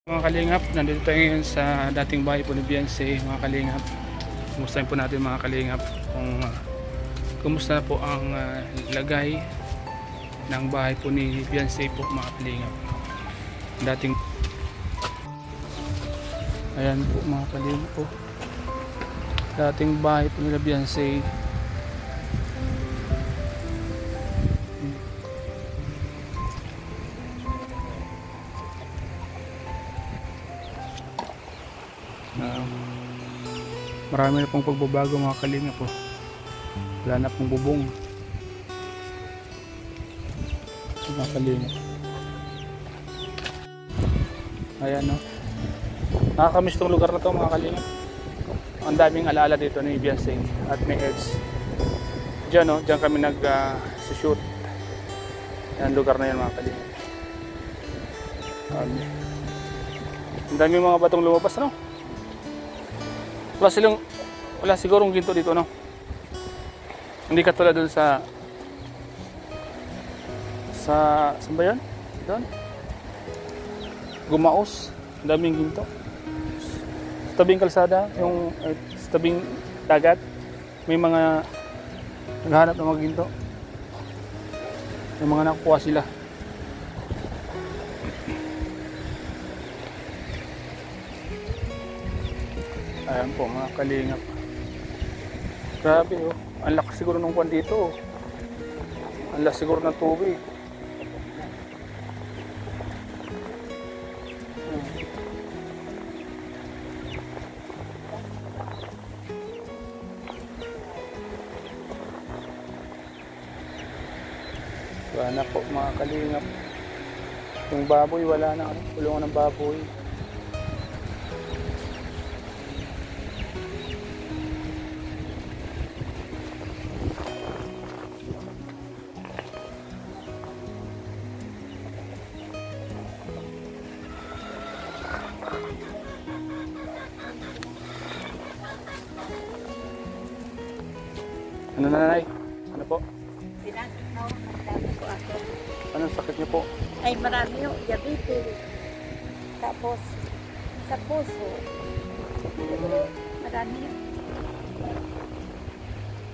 Mga kalingap, nandito tayo ngayon sa dating bahay po ni Beyonce. Mga kalingap, kumustahin po natin mga kalingap kung kumusta na po ang lagay ng bahay po ni Beyonce po mga kalingap. Dating ayan po mga kalingap po, dating bahay po ni Beyonce. Marami na pong pagbabago mga kalingap po. Wala na pong bubong mga kalingap. Ayan no, nakakamiss tong lugar na to mga kalingap. Ang daming alaala dito ni Beyonce at may Eds. Diyan no, diyan kami nag-shoot. Yan lugar na yan mga kalingap. Ang daming mga batong lumabas no. Wala sigurong ginto dito no. Hindi katulad dun saan ba yun? Doon Gumaos, daming ginto sa tabing kalsada, yung sa tabing dagat may mga naghahanap ng mga ginto, may mga nakukuha sila. Ayan po mga kalingap. Grabe oh. Ang lakas siguro ng kwan dito oh. Ang lakas siguro ng tubig. Wala na po mga kalingap. Yung baboy wala na. Kulungan ng baboy. Ano nanay? Ano po? Pinasok mo, ang dami ko ako. Anong sakit niyo po? Ay marami yung diabetes. Tapos sa puso. Marami yun.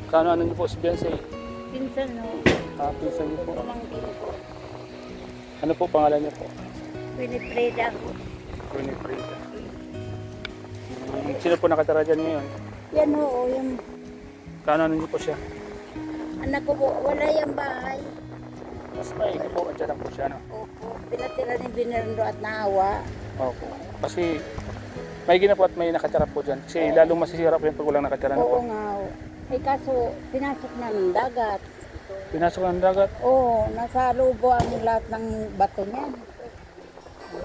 Ano niyo po si Beyonce? Pinsan no. Pinsan niyo po. Pamangkin ko. Ano po pangalan niyo po? Winifreda ko. Winifreda. Sino po nakatira dyan ngayon? Yan oo, yung Ano niyo po siya? anak ko po, wala yung bahay. Mas maigi po, andyan lang po siya no? Opo, pinatira ni Binardo at naawa. Opo. Kasi maigi na po at may nakatira po dyan. Kasi lalong masisira po yung pag walang nakatira na po. Oo nga. Eh kaso, pinasok na ng dagat. Pinasok ng dagat? Oo, nasa lubo ang lahat ng bato niyan.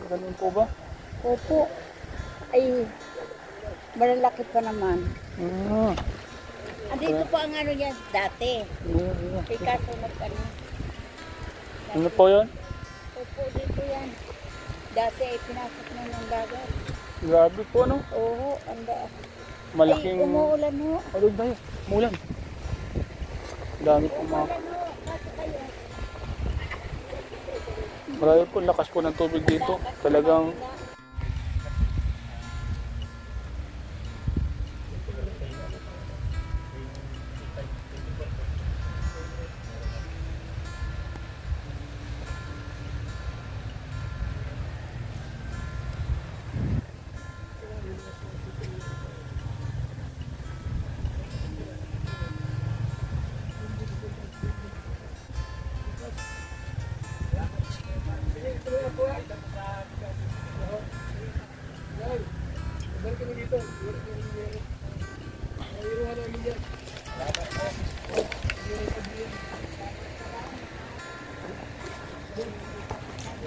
Ganun po ba? Opo. Ay, malalaki pa naman. Andito po ang ano yan dati. Kay kaso nag-ano. Ano po yun? Opo, dito yan. Dati ay pinasok na ng dagat. Grabe po no? Oo, anda. Malaking... Ay, umuulan ho. Ano ba yun? Umulan. Dami po mga... Marami po, lakas po ng tubig dito. Talagang...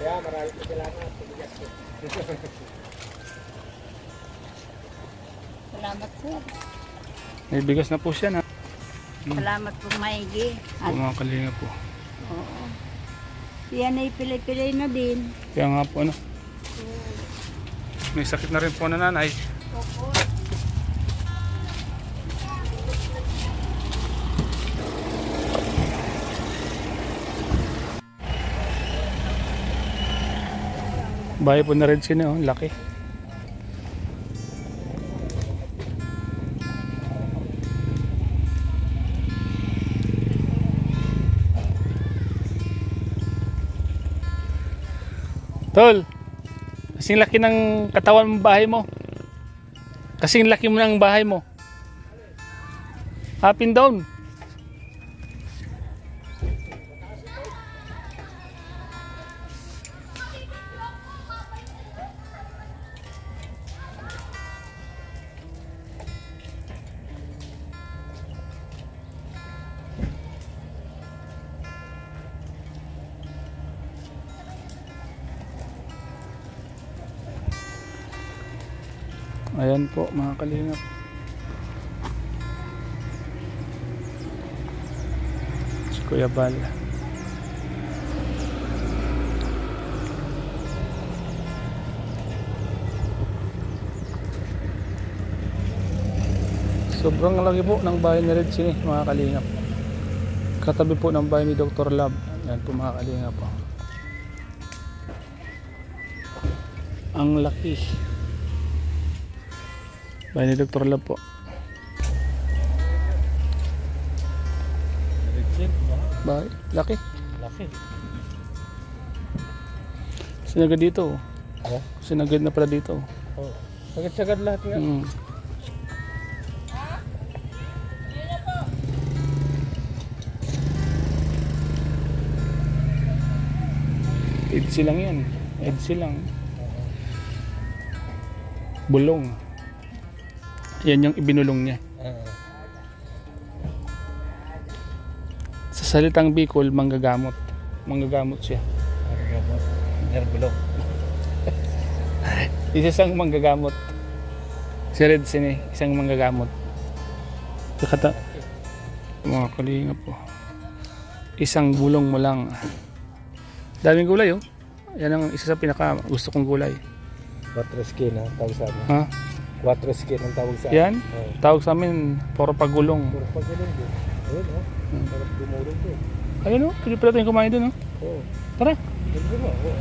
Ya, maraming salamat. Salamat po. May bigas na po siya na. Salamat po maigi. Po mga kalinga po. Oo. Yan ay pilay-pilay na din. Kaya nga po ano. May sakit na rin po na nanay. Opo. Bahay po na red sine, oh, laki. Tol, kasing laki ng katawan mo bahay mo. Kasing laki mo ng bahay mo. Up and down. Ayan po mga kalingap. Si Kuya Bal. Sobrang laki po ng bahay ni Red Sine mga kalingap. Katabi po ng bahay ni Dr. Lab. Ayan po mga kalingap po. Ang laki. Bahay ni Dr. Lab po. Bahay, laki. Laki. Sinagad dito. Oh? Sinagad na pala dito. Oh. Sagad-sagad lahat nga. EDC lang yan. EDC lang. Bulong. Yan yung ibinulong niya. Sa salitang Bicol, manggagamot. Manggagamot siya. Manggagamot. Nerbulong. Isang manggagamot. Si Red Sine, isang manggagamot. Kakata. Mga kalingap po. Isang bulong mo lang. Daming gulay, oh. Yan ang isa sa pinaka gusto kong gulay. Water skin ang tawag sa amin. Ha? Water skin ang tawag sa amin. Yan? Tawag sa amin, puro pagulong. Puro pagulong doon. Ayun, oh. Parang dumulong doon. Ayun, oh. Pwede pala tayong kumain doon, oh. Oo. Tara. Ganda mo, oo.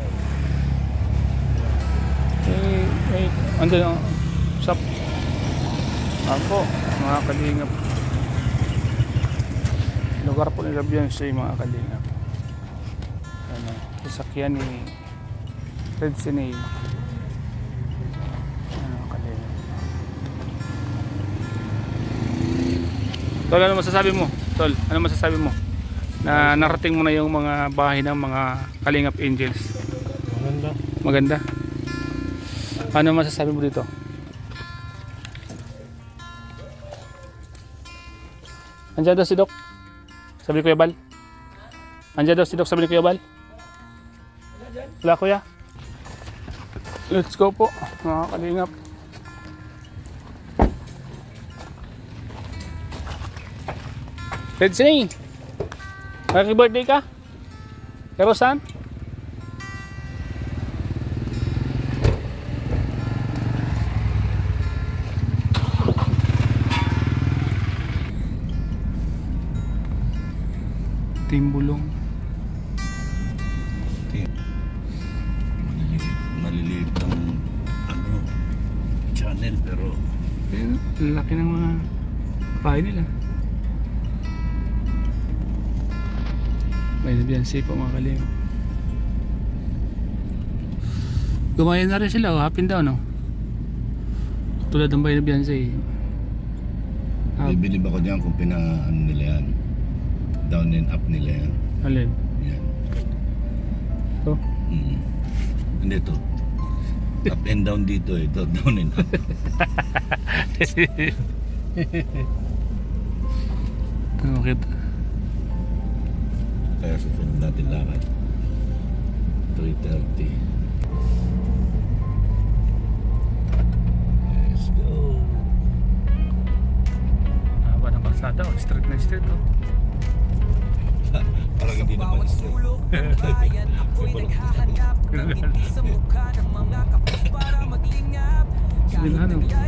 Andun, oh. Sap. Ako, mga kalingap. Lugar po nila Beyonce, mga kalingap. Ano, sasakyan ni Red Sine. Tol, ano masasabi mo? Tol, ano masasabi mo? Na narating mo na yung mga bahay ng mga Kalingap Angels. Maganda. Maganda. Ano masasabi mo dito? Andiyan daw si Doc. Sabi ni Kuya Bal. Andiyan daw si Doc, sabi ni Kuya Bal. Wala, Kuya. Let's go po, mga Kalingap. Red Sine, happy birthday ka? Kay Rosan? Timbulong. Maliliit ang channel pero Laki ng mga bahay nila. May Beyonce po mga kalingap. Gumayon na rin sila, oh, up and down, no? Tulad ng bahay na Beyonce. bibilib ako dyan kung pina-ano nila yan, down and up nila yan. Alin? Yan. Ito? Hindi ito. Up and down dito, ito down and up. Bakit? Kaya susunod natin lakad 3:30. Let's go. Haba ng kalsada, oh. Street na street, oh. Parang hindi naman ito. Silingan, oh.